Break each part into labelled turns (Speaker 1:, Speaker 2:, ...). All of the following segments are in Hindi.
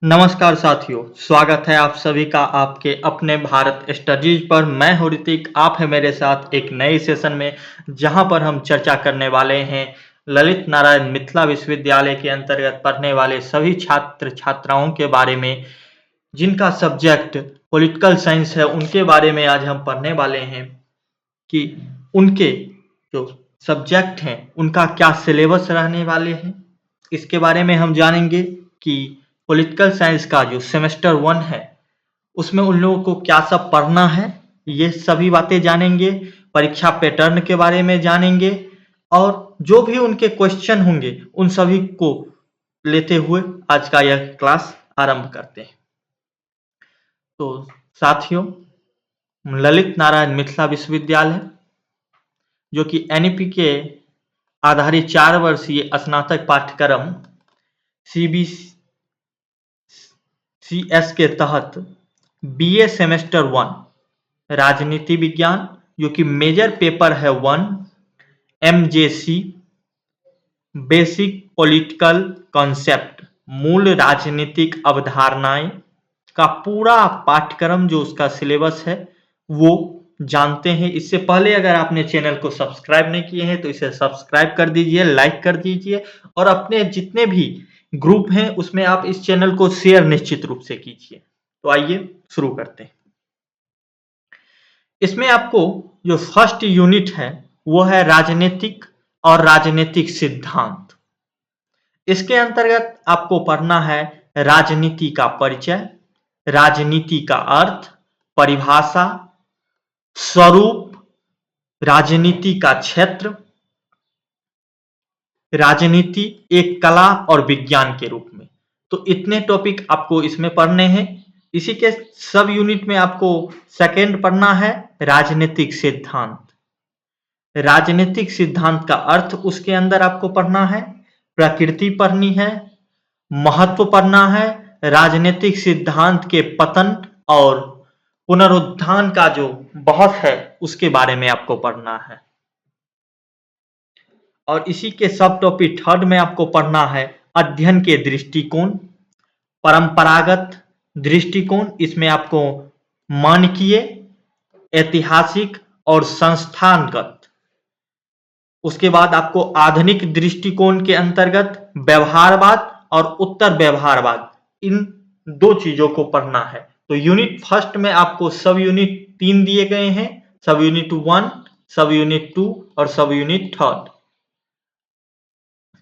Speaker 1: नमस्कार साथियों, स्वागत है आप सभी का आपके अपने भारत स्टडीज पर। मैं हूं ऋतिक, आप हैं मेरे साथ एक नए सेशन में, जहां पर हम चर्चा करने वाले हैं ललित नारायण मिथिला विश्वविद्यालय के अंतर्गत पढ़ने वाले सभी छात्र छात्राओं के बारे में, जिनका सब्जेक्ट पॉलिटिकल साइंस है। उनके बारे में आज हम पढ़ने वाले हैं कि उनके जो सब्जेक्ट हैं उनका क्या सिलेबस रहने वाले हैं। इसके बारे में हम जानेंगे कि पॉलिटिकल साइंस का जो सेमेस्टर 1 है उसमें उन लोगों को क्या सब पढ़ना है, ये सभी बातें जानेंगे। परीक्षा पैटर्न के बारे में जानेंगे और जो भी उनके क्वेश्चन होंगे उन सभी को लेते हुए आज का यह क्लास आरंभ करते हैं। तो साथियों, ललित नारायण मिथिला विश्वविद्यालय जो कि एनईपी के आधारित 4 वर्षीय स्नातक पाठ्यक्रम सीबीसीएस के तहत बीए सेमेस्टर 1 राजनीति विज्ञान, जो कि मेजर पेपर है 1 एमजेसी बेसिक पॉलिटिकल कॉन्सेप्ट, मूल राजनीतिक अवधारणाएं का पूरा पाठ्यक्रम जो उसका सिलेबस है वो जानते हैं। इससे पहले अगर आपने चैनल को सब्सक्राइब नहीं किए हैं तो इसे सब्सक्राइब कर दीजिए, लाइक कर दीजिए और अपने जितने भी ग्रुप हैं उसमें आप इस चैनल को शेयर निश्चित रूप से कीजिए। तो आइए शुरू करते हैं। इसमें आपको जो फर्स्ट यूनिट है वो है राजनीतिक और राजनीतिक सिद्धांत। इसके अंतर्गत आपको पढ़ना है राजनीति का परिचय, राजनीति का अर्थ, परिभाषा, स्वरूप, राजनीति का क्षेत्र, राजनीति एक कला और विज्ञान के रूप में। तो इतने टॉपिक आपको इसमें पढ़ने हैं। इसी के सब यूनिट में आपको सेकेंड पढ़ना है राजनीतिक सिद्धांत। राजनीतिक सिद्धांत का अर्थ उसके अंदर आपको पढ़ना है, प्रकृति पढ़नी है, महत्व पढ़ना है, राजनीतिक सिद्धांत के पतन और पुनरुत्थान का जो बहस है उसके बारे में आपको पढ़ना है। और इसी के सब टॉपिक थर्ड में आपको पढ़ना है अध्ययन के दृष्टिकोण, परंपरागत दृष्टिकोण, इसमें आपको मानकीय, ऐतिहासिक और संस्थानगत। उसके बाद आपको आधुनिक दृष्टिकोण के अंतर्गत व्यवहारवाद और उत्तर व्यवहारवाद, इन दो चीजों को पढ़ना है। तो यूनिट फर्स्ट में आपको सब यूनिट 3 दिए गए हैं, सब यूनिट 1, सब यूनिट 2 और सब यूनिट 3।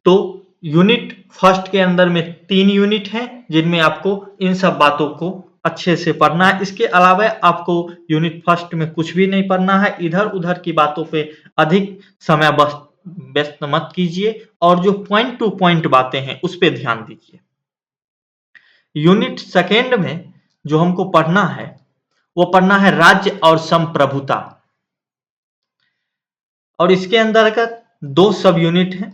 Speaker 1: तो यूनिट फर्स्ट के अंदर में 3 यूनिट हैं जिनमें आपको इन सब बातों को अच्छे से पढ़ना है। इसके अलावा आपको यूनिट फर्स्ट में कुछ भी नहीं पढ़ना है। इधर उधर की बातों पे अधिक समय व्यस्त मत कीजिए और जो पॉइंट टू पॉइंट बातें हैं उस पर ध्यान दीजिए। यूनिट सेकेंड में जो हमको पढ़ना है वो पढ़ना है राज्य और संप्रभुता। और इसके अंतर्गत 2 सब यूनिट हैं।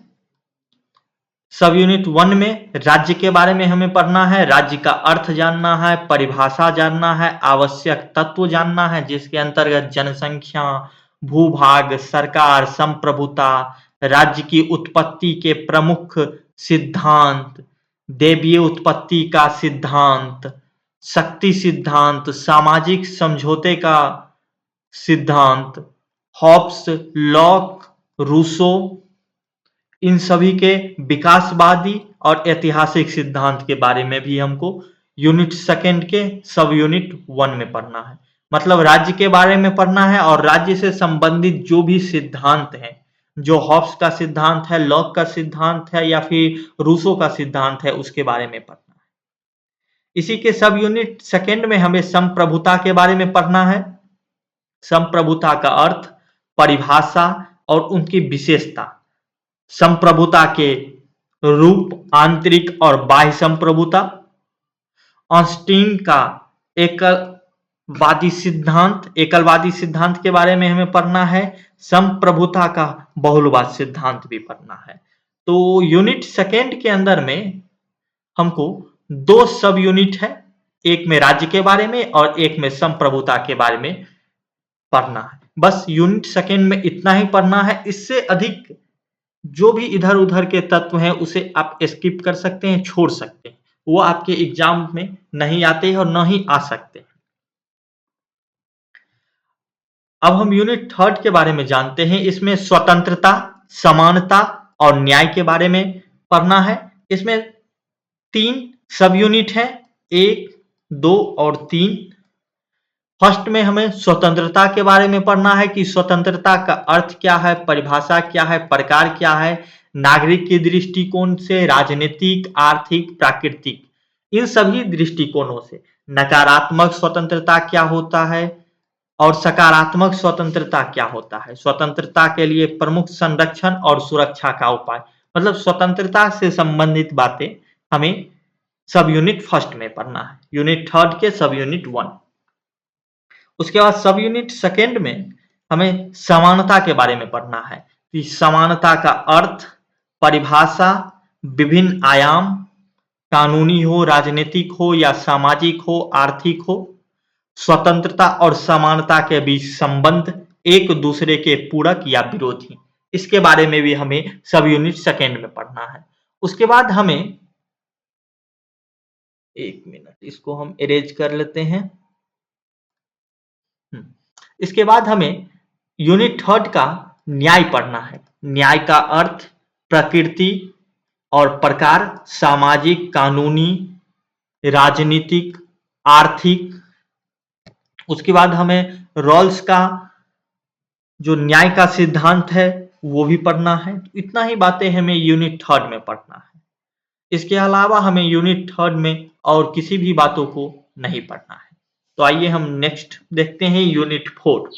Speaker 1: सब यूनिट 1 में राज्य के बारे में हमें पढ़ना है, राज्य का अर्थ जानना है, परिभाषा जानना है, आवश्यक तत्व जानना है, जिसके अंतर्गत जनसंख्या, भूभाग, सरकार, संप्रभुता, राज्य की उत्पत्ति के प्रमुख सिद्धांत, देवीय उत्पत्ति का सिद्धांत, शक्ति सिद्धांत, सामाजिक समझौते का सिद्धांत, हॉब्स, लॉक, रूसो, इन सभी के विकासवादी और ऐतिहासिक सिद्धांत के बारे में भी हमको यूनिट सेकेंड के सब यूनिट 1 में पढ़ना है। मतलब राज्य के बारे में पढ़ना है और राज्य से संबंधित जो भी सिद्धांत हैं, जो हॉब्स का सिद्धांत है, लॉक का सिद्धांत है या फिर रूसो का सिद्धांत है, उसके बारे में पढ़ना है। इसी के सब यूनिट सेकेंड में हमें संप्रभुता के बारे में पढ़ना है। संप्रभुता का अर्थ, परिभाषा और उनकी विशेषता, संप्रभुता के रूप, आंतरिक और बाह्य संप्रभुता, ऑस्टिन का एकलवादी सिद्धांत के बारे में हमें पढ़ना है। संप्रभुता का बहुलवाद सिद्धांत भी पढ़ना है। तो यूनिट सेकेंड के अंदर में हमको 2 सब यूनिट है, एक में राज्य के बारे में और एक में संप्रभुता के बारे में पढ़ना है। बस यूनिट सेकेंड में इतना ही पढ़ना है। इससे अधिक जो भी इधर उधर के तत्व हैं उसे आप स्किप कर सकते हैं, छोड़ सकते हैं। वो आपके एग्जाम में नहीं आते हैं और न ही आ सकते हैं। अब हम यूनिट थर्ड के बारे में जानते हैं। इसमें स्वतंत्रता, समानता और न्याय के बारे में पढ़ना है। इसमें 3 सब यूनिट है, 1, 2 और 3। फर्स्ट में हमें स्वतंत्रता के बारे में पढ़ना है कि स्वतंत्रता का अर्थ क्या है, परिभाषा क्या है, प्रकार क्या है, नागरिक के दृष्टिकोण से, राजनीतिक, आर्थिक, प्राकृतिक, इन सभी दृष्टिकोणों से नकारात्मक स्वतंत्रता क्या होता है और सकारात्मक स्वतंत्रता क्या होता है, स्वतंत्रता के लिए प्रमुख संरक्षण और सुरक्षा का उपाय, मतलब स्वतंत्रता से संबंधित बातें हमें सब यूनिट फर्स्ट में पढ़ना है, यूनिट थर्ड के सब यूनिट 1। उसके बाद सब यूनिट सेकेंड में हमें समानता के बारे में पढ़ना है कि समानता का अर्थ, परिभाषा, विभिन्न आयाम, कानूनी हो, राजनीतिक हो या सामाजिक हो, आर्थिक हो, स्वतंत्रता और समानता के बीच संबंध, एक दूसरे के पूरक या विरोधी, इसके बारे में भी हमें सब यूनिट सेकेंड में पढ़ना है। उसके बाद हमें, एक मिनट, इसको हम इरेज कर लेते हैं। इसके बाद हमें यूनिट थर्ड का न्याय पढ़ना है। न्याय का अर्थ, प्रकृति और प्रकार, सामाजिक, कानूनी, राजनीतिक, आर्थिक। उसके बाद हमें रॉल्स का जो न्याय का सिद्धांत है वो भी पढ़ना है। इतना ही बातें हमें यूनिट थर्ड में पढ़ना है। इसके अलावा हमें यूनिट थर्ड में और किसी भी बातों को नहीं पढ़ना है। तो आइए हम नेक्स्ट देखते हैं यूनिट 4,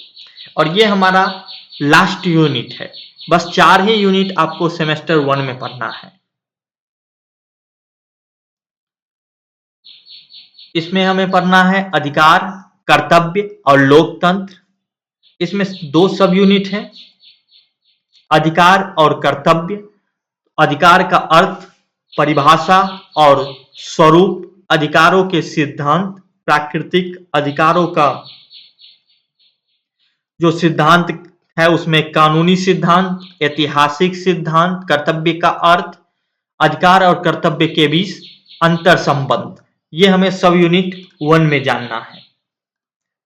Speaker 1: और ये हमारा लास्ट यूनिट है। बस 4 ही यूनिट आपको सेमेस्टर 1 में पढ़ना है। इसमें हमें पढ़ना है अधिकार, कर्तव्य और लोकतंत्र। इसमें 2 सब यूनिट हैं, अधिकार और कर्तव्य। अधिकार का अर्थ, परिभाषा और स्वरूप, अधिकारों के सिद्धांत, प्राकृतिक अधिकारों का जो सिद्धांत है उसमें कानूनी सिद्धांत, ऐतिहासिक सिद्धांत, कर्तव्य का अर्थ, अधिकार और कर्तव्य के बीच अंतर संबंध, ये हमें सब यूनिट 1 में जानना है।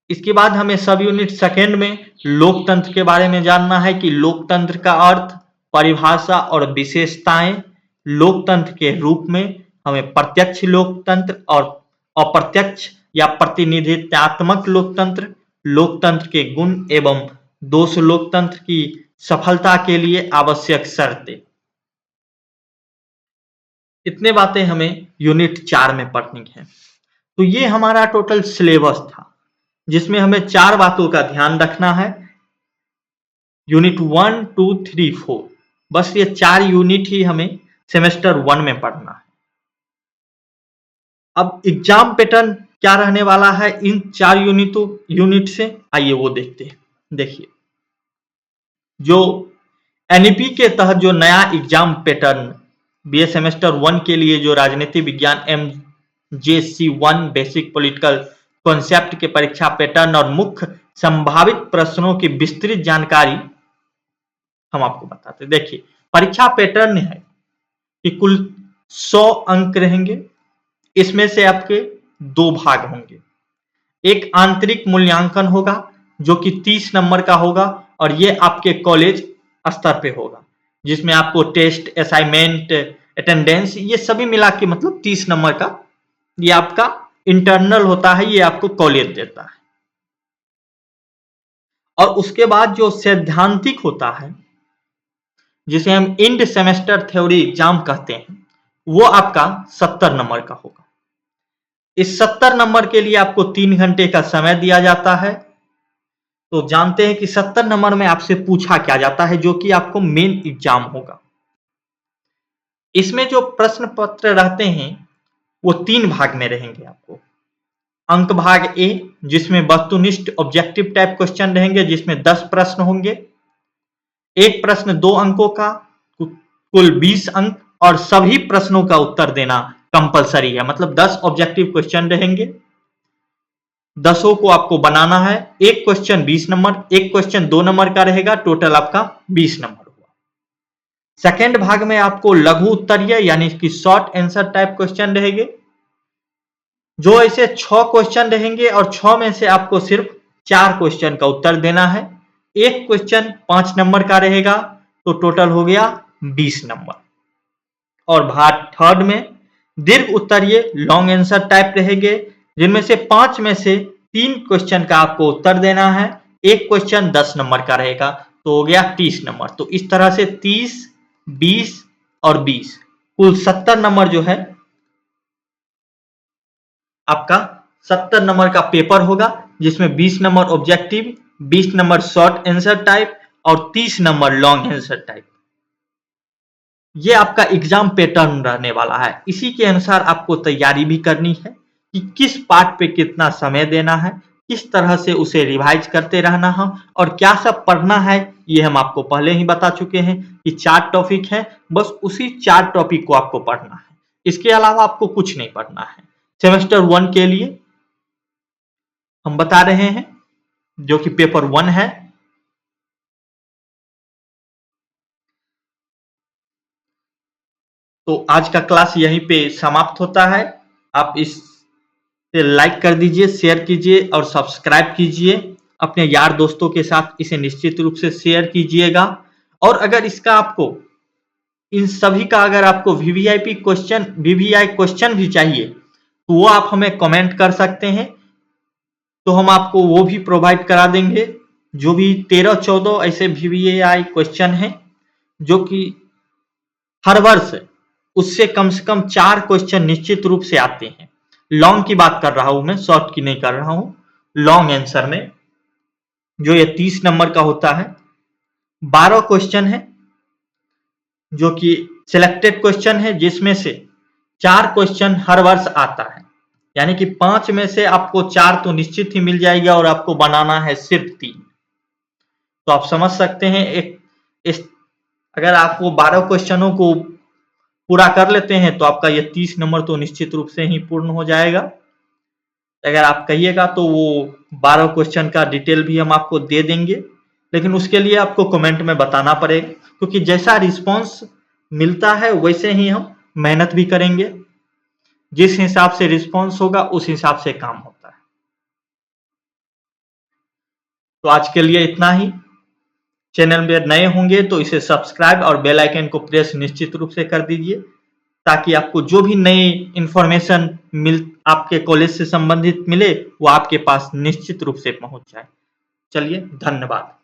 Speaker 1: इसके बाद हमें सब यूनिट सेकेंड में लोकतंत्र के बारे में जानना है कि लोकतंत्र का अर्थ, परिभाषा और विशेषताएं। लोकतंत्र के रूप में हमें प्रत्यक्ष लोकतंत्र और अप्रत्यक्ष या प्रतिनिधित्वात्मक लोकतंत्र, लोकतंत्र के गुण एवं दोष, लोकतंत्र की सफलता के लिए आवश्यक शर्तें, इतने बातें हमें यूनिट 4 में पढ़नी है। तो ये हमारा टोटल सिलेबस था जिसमें हमें 4 बातों का ध्यान रखना है। यूनिट 1, 2, 3, 4, बस ये 4 यूनिट ही हमें सेमेस्टर 1 में पढ़ना है। अब एग्जाम पैटर्न क्या रहने वाला है इन 4 यूनिट से, आइए वो देखते हैं। देखिए, जो एनईपी के तहत जो नया एग्जाम पैटर्न बीए सेमेस्टर 1 के लिए जो राजनीति विज्ञान MJC1 बेसिक पॉलिटिकल कॉन्सेप्ट के परीक्षा पैटर्न और मुख्य संभावित प्रश्नों की विस्तृत जानकारी हम आपको बताते हैं। देखिए, परीक्षा पैटर्न है कि कुल 100 अंक रहेंगे। इसमें से आपके 2 भाग होंगे। एक आंतरिक मूल्यांकन होगा जो कि 30 नंबर का होगा और ये आपके कॉलेज स्तर पे होगा, जिसमें आपको टेस्ट, असाइनमेंट, अटेंडेंस, ये सभी मिला के मतलब 30 नंबर का ये आपका इंटरनल होता है, ये आपको कॉलेज देता है। और उसके बाद जो सैद्धांतिक होता है जिसे हम एंड सेमेस्टर थ्योरी एग्जाम कहते हैं, वो आपका 70 नंबर का होगा। इस 70 नंबर के लिए आपको 3 घंटे का समय दिया जाता है। तो जानते हैं कि 70 नंबर में आपसे पूछा क्या जाता है, जो कि आपको मेन एग्जाम होगा। इसमें जो प्रश्न पत्र रहते हैं वो 3 भाग में रहेंगे आपको। अंक भाग ए, जिसमें वस्तुनिष्ठ ऑब्जेक्टिव टाइप क्वेश्चन रहेंगे, जिसमें 10 प्रश्न होंगे। एक प्रश्न 2 अंकों का, कुल 20 अंक, और सभी प्रश्नों का उत्तर देना कंपलसरी है। मतलब 10 ऑब्जेक्टिव क्वेश्चन रहेंगे, 10 को आपको बनाना है। एक क्वेश्चन 20 नंबर, एक क्वेश्चन 2 नंबर का रहेगा, टोटल आपका 20 नंबर हुआ। सेकेंड भाग में आपको लघु उत्तरीय यानी कि शॉर्ट आंसर टाइप क्वेश्चन रहेंगे, जो ऐसे 6 क्वेश्चन रहेंगे और 6 में से आपको सिर्फ 4 क्वेश्चन का उत्तर देना है। एक क्वेश्चन 5 नंबर का रहेगा, तो टोटल हो गया 20 नंबर। और भाग थर्ड में दीर्घ उत्तरीय लॉन्ग आंसर टाइप रहेंगे, जिनमें से 5 में से 3 क्वेश्चन का आपको उत्तर देना है। एक क्वेश्चन 10 नंबर का रहेगा, तो हो गया 30 नंबर। तो इस तरह से 30, 20 और 20 कुल 70 नंबर जो है आपका 70 नंबर का पेपर होगा, जिसमें 20 number objective, 20 number short answer type और 30 नंबर लॉन्ग आंसर टाइप। ये आपका एग्जाम पैटर्न रहने वाला है। इसी के अनुसार आपको तैयारी भी करनी है कि किस पार्ट पे कितना समय देना है, किस तरह से उसे रिवाइज करते रहना है और क्या सब पढ़ना है। ये हम आपको पहले ही बता चुके हैं कि 4 टॉपिक है, बस उसी 4 टॉपिक को आपको पढ़ना है। इसके अलावा आपको कुछ नहीं पढ़ना है। सेमेस्टर 1 के लिए हम बता रहे हैं, जो कि पेपर 1 है। तो आज का क्लास यहीं पे समाप्त होता है। आप इसे लाइक कर दीजिए, शेयर कीजिए और सब्सक्राइब कीजिए। अपने यार दोस्तों के साथ इसे निश्चित रूप से शेयर कीजिएगा। और अगर इसका आपको इन सभी का अगर आपको वीवीआईपी क्वेश्चन, वीवीआई क्वेश्चन भी चाहिए, तो वो आप हमें कमेंट कर सकते हैं, तो हम आपको वो भी प्रोवाइड करा देंगे। जो भी 13-14 ऐसे वीवीआई क्वेश्चन हैं, जो कि हर वर्ष उससे कम से कम 4 क्वेश्चन निश्चित रूप से आते हैं। लॉन्ग की बात कर रहा हूं मैं, शॉर्ट की नहीं कर रहा हूं। लॉन्ग आंसर में जो ये 30 नंबर का होता है, 12 क्वेश्चन है जो कि सिलेक्टेड क्वेश्चन है, जिसमें से 4 क्वेश्चन हर वर्ष आता है। यानी कि 5 में से आपको 4 तो निश्चित ही मिल जाएगा और आपको बनाना है सिर्फ 3। तो आप समझ सकते हैं, अगर आपको 12 क्वेश्चनों को पूरा कर लेते हैं तो आपका ये 30 नंबर तो निश्चित रूप से ही पूर्ण हो जाएगा। अगर आप कहिएगा तो वो 12 क्वेश्चन का डिटेल भी हम आपको दे देंगे, लेकिन उसके लिए आपको कमेंट में बताना पड़ेगा, क्योंकि जैसा रिस्पांस मिलता है वैसे ही हम मेहनत भी करेंगे। जिस हिसाब से रिस्पांस होगा उस हिसाब से काम होता है। तो आज के लिए इतना ही। चैनल में नए होंगे तो इसे सब्सक्राइब और बेल आइकन को प्रेस निश्चित रूप से कर दीजिए, ताकि आपको जो भी नई इंफॉर्मेशन आपके कॉलेज से संबंधित मिले, वो आपके पास निश्चित रूप से पहुंच जाए। चलिए, धन्यवाद।